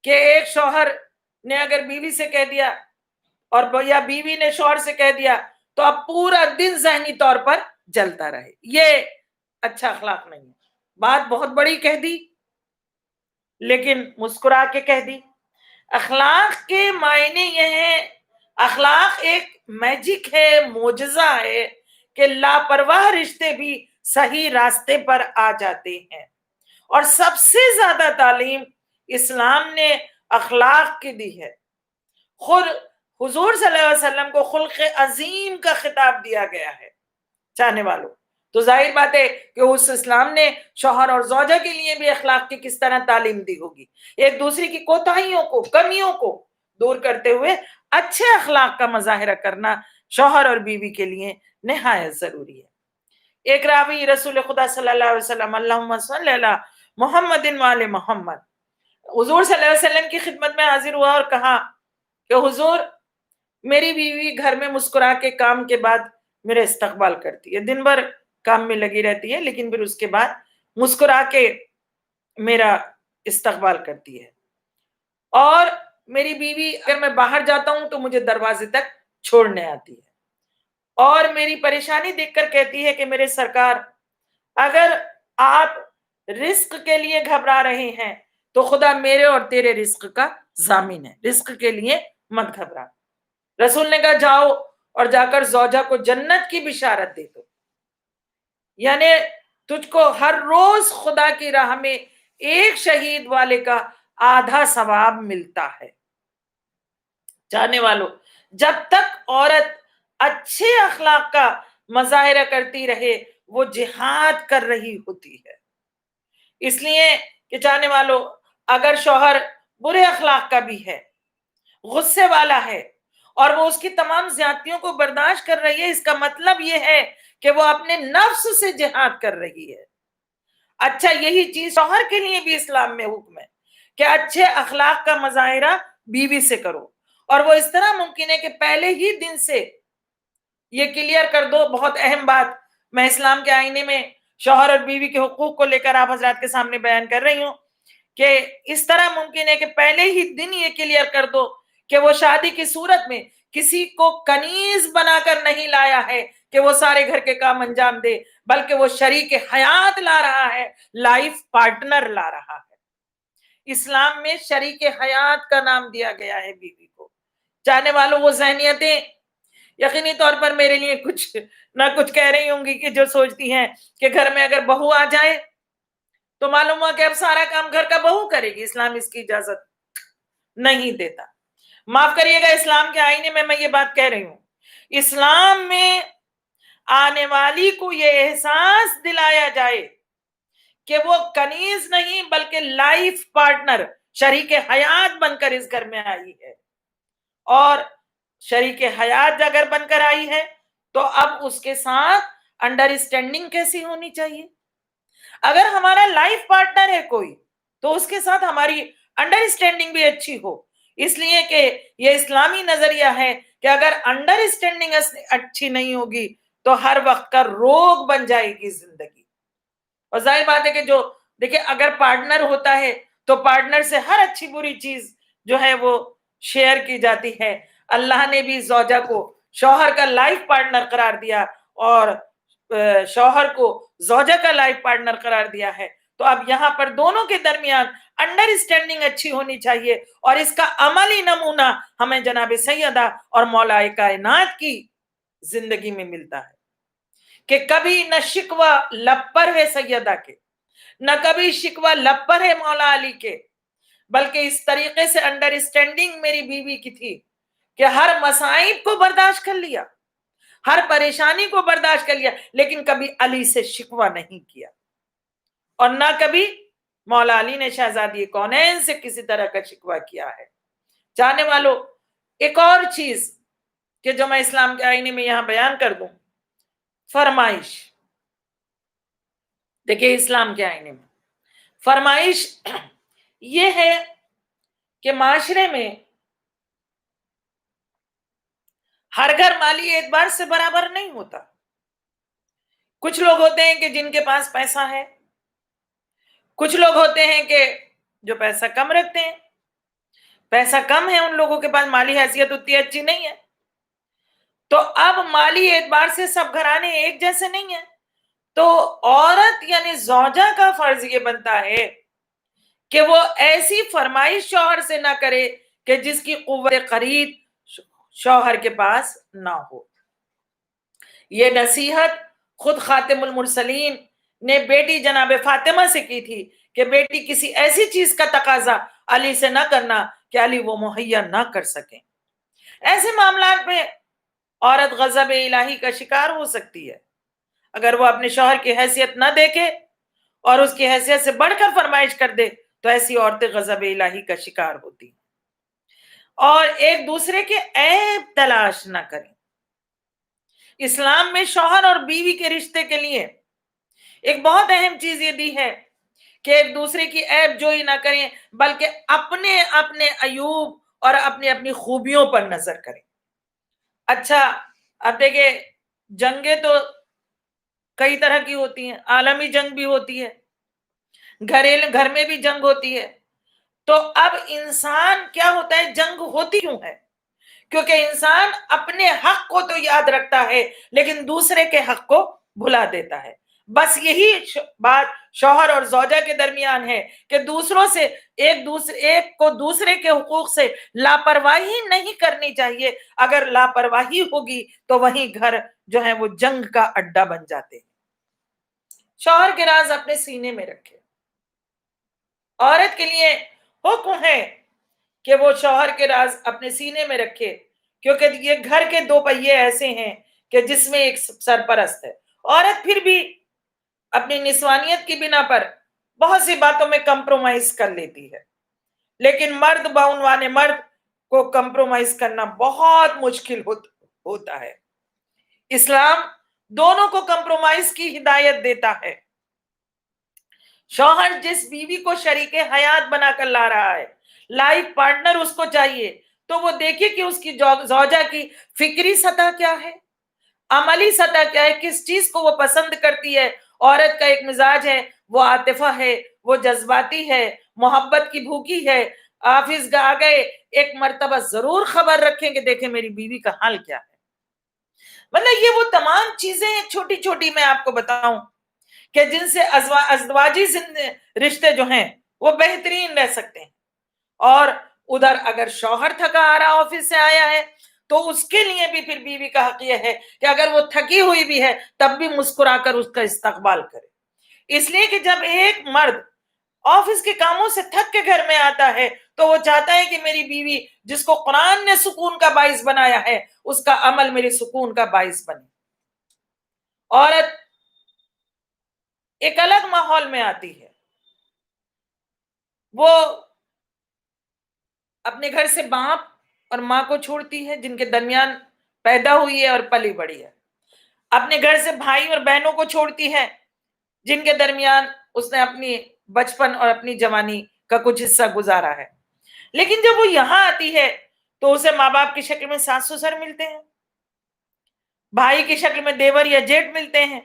[SPEAKER 1] کہ ایک شوہر نے اگر بیوی سے کہہ دیا اور یا بیوی نے شوہر سے کہہ دیا تو اب پورا دن ذہنی طور پر جلتا رہے، یہ اچھا اخلاق نہیں ہے. بات بہت بڑی کہہ دی لیکن مسکرا کے کہہ دی. اخلاق کے معنی یہ ہے، اخلاق ایک میجک ہے، معجزہ ہے کہ لاپرواہ رشتے بھی صحیح راستے پر آ جاتے ہیں. اور سب سے زیادہ تعلیم اسلام نے اخلاق کی دی ہے. خود حضور صلی اللہ علیہ وسلم کو خلق عظیم کا خطاب دیا گیا ہے. چاہنے والوں تو ظاہر بات ہے کہ اس اسلام نے شوہر اور زوجہ کے لیے بھی اخلاق کی کس طرح تعلیم دی ہوگی. ایک دوسرے کی کوتاہیوں کو، کمیوں کو دور کرتے ہوئے اچھے اخلاق کا مظاہرہ کرنا شوہر اور بیوی کے لیے نہایت ضروری ہے. ایک راوی رسول خدا صلی اللہ علیہ وسلم، اللہم صلی علی محمد وعلی محمد، حضور صلی اللہ علیہ وسلم کی خدمت میں حاضر ہوا اور کہا کہ حضور، میری بیوی گھر میں مسکرا کے کام کے بعد میرا استقبال کرتی ہے، دن بھر کام میں لگی رہتی ہے لیکن پھر اس کے بعد مسکرا کے میرا استقبال کرتی ہے. اور میری بیوی اگر میں باہر جاتا ہوں تو مجھے دروازے تک چھوڑنے آتی ہے، اور میری پریشانی دیکھ کر کہتی ہے کہ میرے سرکار، اگر آپ رزق کے لیے گھبرا رہے ہیں تو خدا میرے اور تیرے رزق کا ضامن ہے، رزق کے لیے مت گھبرا. رسول نے کہا جاؤ اور جا کر زوجہ کو جنت کی بشارت دے دو، یعنی تجھ کو ہر روز خدا کی راہ میں ایک شہید والے کا آدھا ثواب ملتا ہے. جانے والوں، جب تک عورت اچھے اخلاق کا مظاہرہ کرتی رہے وہ جہاد کر رہی ہوتی ہے. اس لیے کہ جانے والوں، اگر شوہر برے اخلاق کا بھی ہے، غصے والا ہے، اور وہ اس کی تمام زیادتیوں کو برداشت کر رہی ہے، اس کا مطلب یہ ہے کہ وہ اپنے نفس سے جہاد کر رہی ہے. اچھا، یہی چیز شوہر کے لیے بھی اسلام میں حکم ہے کہ اچھے اخلاق کا مظاہرہ بیوی سے کرو، اور وہ اس طرح ممکن ہے کہ پہلے ہی دن سے یہ کلیئر کر دو. بہت اہم بات میں اسلام کے آئینے میں شوہر اور بیوی کے حقوق کو لے کر آپ حضرات کے سامنے بیان کر رہی ہوں کہ اس طرح ممکن ہے کہ پہلے ہی دن یہ کلیئر کر دو کہ وہ شادی کی صورت میں کسی کو کنیز بنا کر نہیں لایا ہے کہ وہ سارے گھر کے کام انجام دے، بلکہ وہ شریک حیات لا رہا ہے، لائف پارٹنر لا رہا ہے. اسلام میں شریک حیات کا نام دیا گیا ہے بیوی کو. چاہنے والوں، وہ ذہنیتیں یقینی طور پر میرے لیے کچھ نہ کچھ کہہ رہی ہوں گی کہ جو سوچتی ہیں کہ گھر میں اگر بہو آ جائے تو معلوم ہوا کہ اب سارا کام گھر کا بہو کرے گی. اسلام اس کی اجازت نہیں دیتا. معاف کریے گا، اسلام کے آئینے میں یہ بات کہہ رہی ہوں. اسلام میں آنے والی کو یہ احساس دلایا جائے کہ وہ کنیز نہیں بلکہ لائف پارٹنر، شریک حیات بن کر اس گھر میں آئی ہے. اور شریک حیات اگر بن کر آئی ہے تو اب اس کے ساتھ انڈرسٹینڈنگ کیسی ہونی چاہیے. اگر ہمارا لائف پارٹنر ہے کوئی تو اس کے ساتھ ہماری انڈرسٹینڈنگ بھی اچھی ہو، اس لیے کہ یہ اسلامی نظریہ ہے کہ اگر انڈرسٹینڈنگ اچھی نہیں ہوگی تو ہر وقت کا روگ بن جائے گی زندگی. اور ظاہر بات ہے کہ جو دیکھیں، اگر پارٹنر ہوتا ہے تو پارٹنر سے ہر اچھی بری چیز جو ہے وہ شیئر کی جاتی ہے. اللہ نے بھی زوجہ کو شوہر کا لائف پارٹنر قرار دیا اور شوہر کو زوجہ کا لائف پارٹنر قرار دیا ہے. تو اب یہاں پر دونوں کے درمیان انڈرسٹینڈنگ اچھی ہونی چاہیے، اور اس کا عملی نمونہ ہمیں جناب سیدہ اور مولا کائنات کی زندگی میں ملتا ہے کہ کبھی نہ شکوہ لب پر ہے سیدہ کے، نہ کبھی شکوہ لب پر ہے مولا علی کے، بلکہ اس طریقے سے انڈرسٹینڈنگ میری بیوی کی تھی کہ ہر مصائب کو برداشت کر لیا، ہر پریشانی کو برداشت کر لیا، لیکن کبھی علی سے شکوہ نہیں کیا، اور نہ کبھی مولا علی نے شہزادی کونین سے کسی طرح کا شکوہ کیا ہے۔ جانے والوں، ایک اور چیز کہ جو میں اسلام کے آئینے میں یہاں بیان کر دوں، فرمائش۔ دیکھیں اسلام کے آئینے میں فرمائش یہ ہے کہ معاشرے میں ہر گھر مالی اعتبار سے برابر نہیں ہوتا۔ کچھ لوگ ہوتے ہیں کہ جن کے پاس پیسہ ہے، کچھ لوگ ہوتے ہیں کہ جو پیسہ کم رکھتے ہیں، پیسہ کم ہے ان لوگوں کے پاس، مالی حیثیت اتنی اچھی نہیں ہے۔ تو اب مالی اعتبار سے سب گھرانے ایک جیسے نہیں ہیں، تو عورت یعنی زوجہ کا فرض یہ بنتا ہے کہ وہ ایسی فرمائش شوہر سے نہ کرے کہ جس کی قوت خرید شوہر کے پاس نہ ہو۔ یہ نصیحت خود خاتم المرسلین نے بیٹی جناب فاطمہ سے کی تھی کہ بیٹی کسی ایسی چیز کا تقاضا علی سے نہ کرنا کہ علی وہ مہیا نہ کر سکیں۔ ایسے معاملات میں عورت غضب الہی کا شکار ہو سکتی ہے اگر وہ اپنے شوہر کی حیثیت نہ دیکھے اور اس کی حیثیت سے بڑھ کر فرمائش کر دے، تو ایسی عورتیں غضب الہی کا شکار ہوتی ہیں۔ اور ایک دوسرے کے عیب تلاش نہ کریں۔ اسلام میں شوہر اور بیوی کے رشتے کے لیے ایک بہت اہم چیز یہ دی ہے کہ ایک دوسرے کی عیب جوئی نہ کریں، بلکہ اپنے اپنے عیوب اور اپنی اپنی خوبیوں پر نظر کریں۔ اچھا، اب دیکھیں جنگیں تو کئی طرح کی ہوتی ہیں، عالمی جنگ بھی ہوتی ہے، گھر میں بھی جنگ ہوتی ہے۔ تو اب انسان کیا ہوتا ہے، جنگ ہوتی کیوں ہے؟ کیونکہ انسان اپنے حق کو تو یاد رکھتا ہے لیکن دوسرے کے حق کو بھلا دیتا ہے۔ بس یہی بات شوہر اور زوجہ کے درمیان ہے کہ دوسروں سے ایک کو دوسرے کے حقوق سے لاپرواہی نہیں کرنی چاہیے۔ اگر لاپرواہی ہوگی تو وہیں گھر جو ہے وہ جنگ کا اڈا بن جاتے ہیں۔ شوہر کے راز اپنے سینے میں رکھے۔ عورت کے لیے حکم ہے کہ وہ شوہر کے راز اپنے سینے میں رکھے، کیونکہ یہ گھر کے دو پہیے ایسے ہیں کہ جس میں ایک سرپرست ہے۔ عورت پھر بھی اپنی نسوانیت کی بنا پر بہت سی باتوں میں کمپرومائز کر لیتی ہے، لیکن مرد بعنوان مرد کو کمپرومائز کرنا بہت مشکل ہوتا ہے۔ اسلام دونوں کو کمپرومائز کی ہدایت دیتا ہے۔ شوہر جس بیوی کو شریک حیات بنا کر لا رہا ہے، لائف پارٹنر اس کو چاہیے، تو وہ دیکھے کہ اس کی زوجہ کی فکری سطح کیا ہے، عملی سطح کیا ہے، کس چیز کو وہ پسند کرتی ہے۔ عورت کا ایک مزاج ہے، وہ عاطفہ ہے، وہ جذباتی ہے، محبت کی بھوکی ہے۔ آفس گا گئے، ایک مرتبہ ضرور خبر رکھیں کہ دیکھیں میری بیوی کا حال کیا ہے۔ مطلب یہ وہ تمام چیزیں چھوٹی چھوٹی میں آپ کو بتاؤں کہ جن سے ازدواجی رشتے جو ہیں وہ بہترین رہ سکتے ہیں۔ اور ادھر اگر شوہر تھکا آ رہا آفس سے آیا ہے تو اس کے لیے بھی پھر بیوی کا حق یہ ہے کہ اگر وہ تھکی ہوئی بھی ہے تب بھی مسکرا کر اس کا استقبال کرے۔ اس لیے کہ جب ایک مرد آفس کے کاموں سے تھک کے گھر میں آتا ہے تو وہ چاہتا ہے کہ میری بیوی جس کو قرآن نے سکون کا باعث بنایا ہے، اس کا عمل میرے سکون کا باعث بنے۔ عورت ایک الگ ماحول میں آتی ہے، وہ اپنے گھر سے باپ اور ماں کو چھوڑتی ہے جن کے درمیان پیدا ہوئی ہے اور پلی بڑی ہے، اپنے گھر سے بھائی اور بہنوں کو چھوڑتی ہے جن کے درمیان اس نے اپنی بچپن اور اپنی جوانی کا کچھ حصہ گزارا ہے۔ لیکن جب وہ یہاں آتی ہے تو اسے ماں باپ کی شکل میں ساس سسر ملتے ہیں، بھائی کی شکل میں دیور یا جیٹ ملتے ہیں،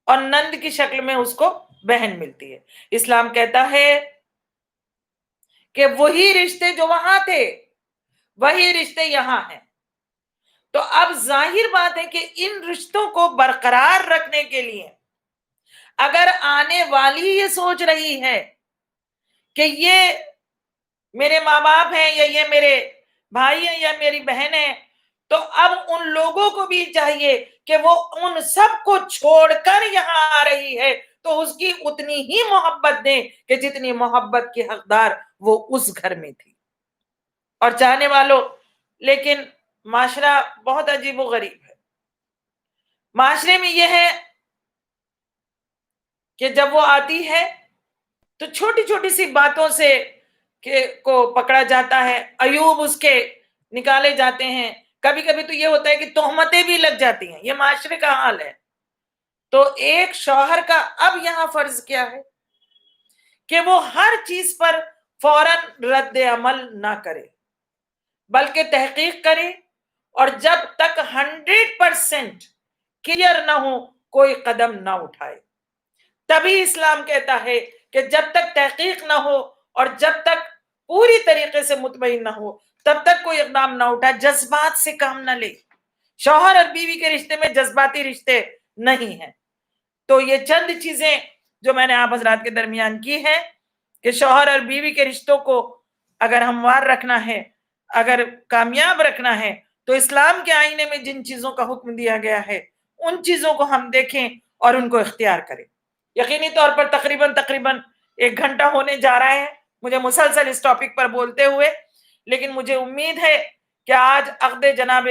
[SPEAKER 1] اور نند کی شکل میں اس کو بہن ملتی ہے۔ اسلام کہتا ہے کہ وہی رشتے جو وہاں تھے وہی رشتے یہاں ہیں۔ تو اب ظاہر بات ہے کہ ان رشتوں کو برقرار رکھنے کے لیے اگر آنے والی یہ سوچ رہی ہے کہ یہ میرے ماں باپ ہیں یا یہ میرے بھائی ہیں یا میری بہن ہے، تو اب ان لوگوں کو بھی چاہیے کہ وہ ان سب کو چھوڑ کر یہاں آ رہی ہے تو اس کی اتنی ہی محبت دیں کہ جتنی محبت کی حقدار وہ اس گھر میں تھی اور چاہنے والوں. لیکن معاشرہ بہت عجیب و غریب ہے. معاشرے میں یہ ہے کہ جب وہ آتی ہے تو چھوٹی چھوٹی سی باتوں سے کو پکڑا جاتا ہے، ایوب اس کے نکالے جاتے ہیں. کبھی کبھی تو یہ ہوتا ہے کہ تہمتیں بھی لگ جاتی ہیں. یہ معاشرے کا حال ہے. تو ایک شوہر کا اب یہاں فرض کیا ہے کہ وہ ہر چیز پر فوراً رد عمل نہ کرے بلکہ تحقیق کرے اور جب تک 100% کلیئر نہ ہو کوئی قدم نہ اٹھائے. تبھی اسلام کہتا ہے کہ جب تک تحقیق نہ ہو اور جب تک پوری طریقے سے مطمئن نہ ہو تب تک کوئی اقدام نہ اٹھائے. جذبات سے کام نہ لے. شوہر اور بیوی کے رشتے میں جذباتی رشتے نہیں ہیں. تو یہ چند چیزیں جو میں نے آپ حضرات کے درمیان کی ہے کہ شوہر اور بیوی کے رشتوں کو اگر ہموار رکھنا ہے، اگر کامیاب رکھنا ہے تو اسلام کے آئینے میں جن چیزوں کا حکم دیا گیا ہے ان چیزوں کو ہم دیکھیں اور ان کو اختیار کریں. یقینی طور پر تقریباً 1 گھنٹہ ہونے جا رہا ہے مجھے مسلسل اس ٹاپک پر بولتے ہوئے، لیکن مجھے امید ہے کہ آج عقد جناب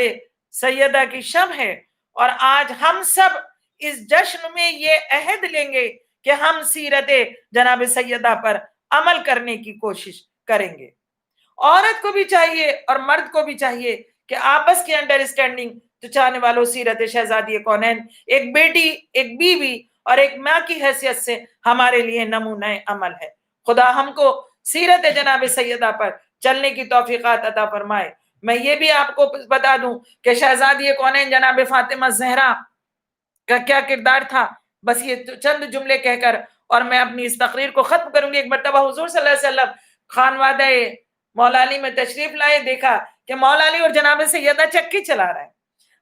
[SPEAKER 1] سیدہ کی شب ہے اور آج ہم سب اس جشن میں یہ عہد لیں گے کہ ہم سیرت جناب سیدہ پر عمل کرنے کی کوشش کریں گے. عورت کو بھی چاہیے اور مرد کو بھی چاہیے کہ آپس کی انڈرسٹینڈنگ تو چاہنے والوں سیرت شہزادی کونین ایک بیٹی، ایک بیوی اور ایک ماں کی حیثیت سے ہمارے لیے نمونہ عمل ہے. خدا ہم کو سیرت جناب سیدہ پر چلنے کی توفیقات عطا فرمائے. میں یہ بھی آپ کو بتا دوں کہ شہزادی کونین جناب فاطمہ زہرا کا کیا کردار تھا. بس یہ چند جملے کہہ کر اور میں اپنی اس تقریر کو ختم کروں گی. ایک مرتبہ حضور صلی اللہ علیہ وسلم خانوادہ مولا علی میں تشریف لائے، دیکھا کہ مولا علی اور جناب سیدہ چکی چلا رہا ہے.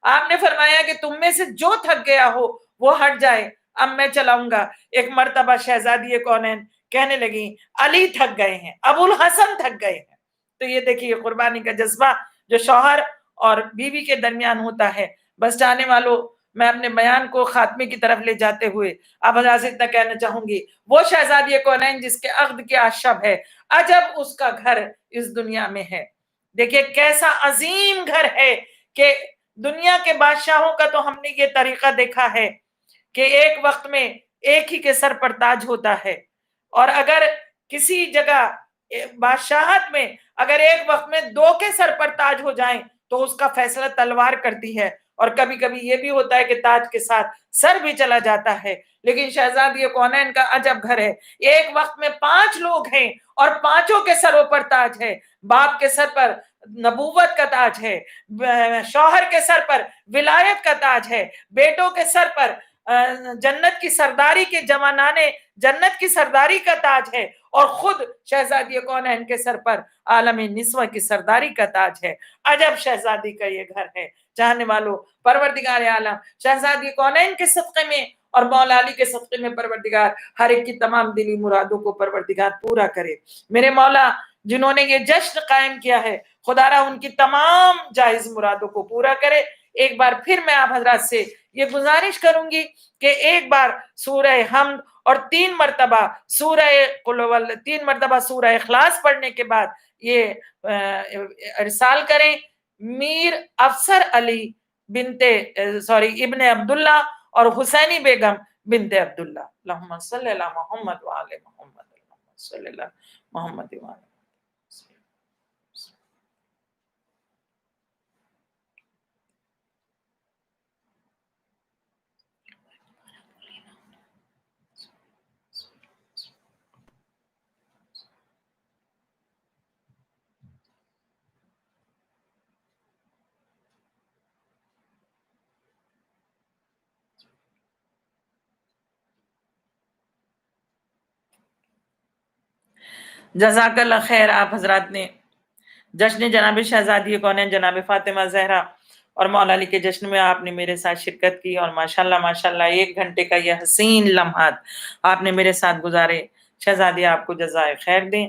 [SPEAKER 1] آپ نے فرمایا کہ تم میں سے جو تھک گیا ہو وہ ہٹ جائے، اب میں چلاؤں گا. ایک مرتبہ شہزادی کونین کہنے لگی علی تھک گئے ہیں، ابو الحسن تھک گئے ہیں. تو یہ دیکھیے قربانی کا جذبہ جو شوہر اور بیوی کے درمیان ہوتا ہے. بس چاہنے والوں میں اپنے بیان کو خاتمے کی طرف لے جاتے ہوئے اب حضرات اتنا کہنا چاہوں گی، وہ شہزادی کونین جس کے عقد کیا شب ہے، عجب اس کا گھر اس دنیا میں ہے. دیکھیے کیسا عظیم گھر ہے کہ دنیا کے بادشاہوں کا تو ہم نے یہ طریقہ دیکھا ہے کہ ایک وقت میں ایک ہی کے سر پر تاج ہوتا ہے، اور اگر کسی جگہ بادشاہت میں اگر ایک وقت میں 2 کے سر پر تاج ہو جائیں تو اس کا فیصلہ تلوار کرتی ہے، اور کبھی کبھی یہ بھی ہوتا ہے کہ تاج کے ساتھ سر بھی چلا جاتا ہے. لیکن شہزادی کونین کا عجب گھر ہے. ایک وقت میں 5 لوگ ہیں اور 5 کے سروں پر تاج ہے. باپ کے سر پر نبوت کا تاج ہے، شوہر کے سر پر ولایت کا تاج ہے، بیٹوں کے سر پر جنت کی سرداری کے جوانانے جنت کی سرداری کا تاج ہے، اور خود شہزادی کونین کے سر پر عالم نسوہ کی سرداری کا تاج ہے. عجب شہزادی کا یہ گھر ہے. چاہنے والوں پروردگار عالم شہزادی کونین کے صدقے میں اور مولا علی کے صدقے میں پروردگار ہر ایک کی تمام دلی مرادوں کو پروردگار پورا کرے. میرے مولا جنہوں نے یہ جشن قائم کیا ہے خدا را ان کی تمام جائز مرادوں کو پورا کرے. ایک بار پھر میں آپ حضرات سے یہ گزارش کروں گی کہ ایک بار سورہ حمد اور 3 مرتبہ سورہ قل واللہ 3 مرتبہ سورہ اخلاص پڑھنے کے بعد یہ ارسال کریں. میر افسر علی ابن عبداللہ اور حسینی بیگم بنت عبداللہ. اللہم صلی اللہ محمد وآل محمد، اللہم صلی اللہ محمد وآل. جزاک اللہ خیر. آپ حضرات نے جشن جناب شہزادی کونین جناب فاطمہ زہرا اور مولا علی کے جشن میں آپ نے میرے ساتھ شرکت کی، اور ماشاءاللہ 1 گھنٹے کا یہ حسین لمحات آپ نے میرے ساتھ گزارے. شہزادی آپ کو جزائے خیر دیں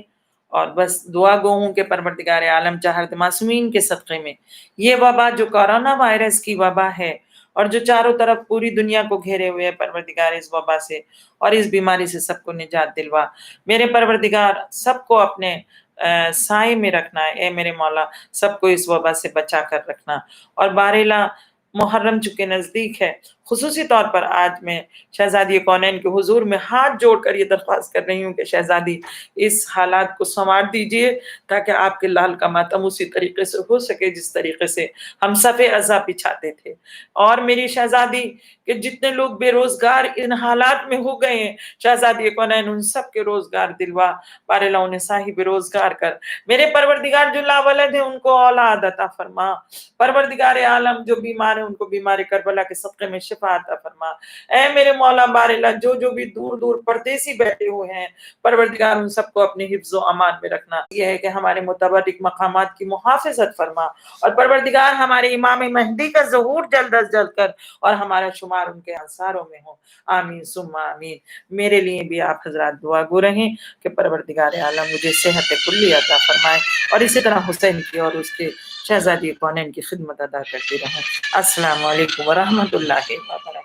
[SPEAKER 1] اور بس دعا گو ہوں کہ پروردگار عالم چاہت معصومین کے صدقے میں یہ وبا جو کورونا وائرس کی وبا ہے اور جو چاروں طرف پوری دنیا کو گھیرے ہوئے پروردگار اس وبا سے اور اس بیماری سے سب کو نجات دلوا۔ میرے پروردگار سب کو اپنے سائے میں رکھنا ہے، اے میرے مولا سب کو اس وبا سے بچا کر رکھنا۔ اور بارہلا محرم چونکہ نزدیک ہے، خصوصی طور پر آج میں شہزادی کونین کے حضور میں ہاتھ جوڑ کر یہ درخواست کر رہی ہوں کہ شہزادی اس حالات کو سنوار دیجئے تاکہ آپ کے لال کا ماتم اسی طریقے سے ہو سکے جس طریقے سے ہم صف عزا بچھاتے تھے۔ اور میری شہزادی کہ جتنے لوگ بے روزگار ان حالات میں ہو گئے ہیں، شہزادی کونین ان سب کے روزگار دلوا، بارہلا انہیں صاحب روزگار کر۔ میرے پروردگار جو لا ولد ہیں ان کو اولاد عطا فرما۔ پروردگار عالم جو بیمار ہیں ان کو بیمار کربلا کے صدقے میں شفا عطا فرما۔ اے میرے مولا بارہلا جو بھی دور دور پردیسی بیٹھے ہوئے ہیں، پروردگار ان سب کو اپنی حفظ و امان میں رکھنا۔ یہ ہے کہ ہمارے متبرک مقامات کی محافظت فرما، اور پروردگار ہمارے امام مہدی کا ظہور جلد از جلد کر اور ہمارا شمار ان کے انصاروں میں ہو۔ آمین ثم آمین۔ میرے لیے بھی آپ حضرات دعا گو رہیں کہ پروردگار عالم مجھے صحت کلی عطا فرمائے، اور اسی طرح حسین کی اور اس کے شہزادی کونین کی خدمت ادا کرتی رہوں۔ السلام علیکم ورحمۃ اللہ وبرکاتہ۔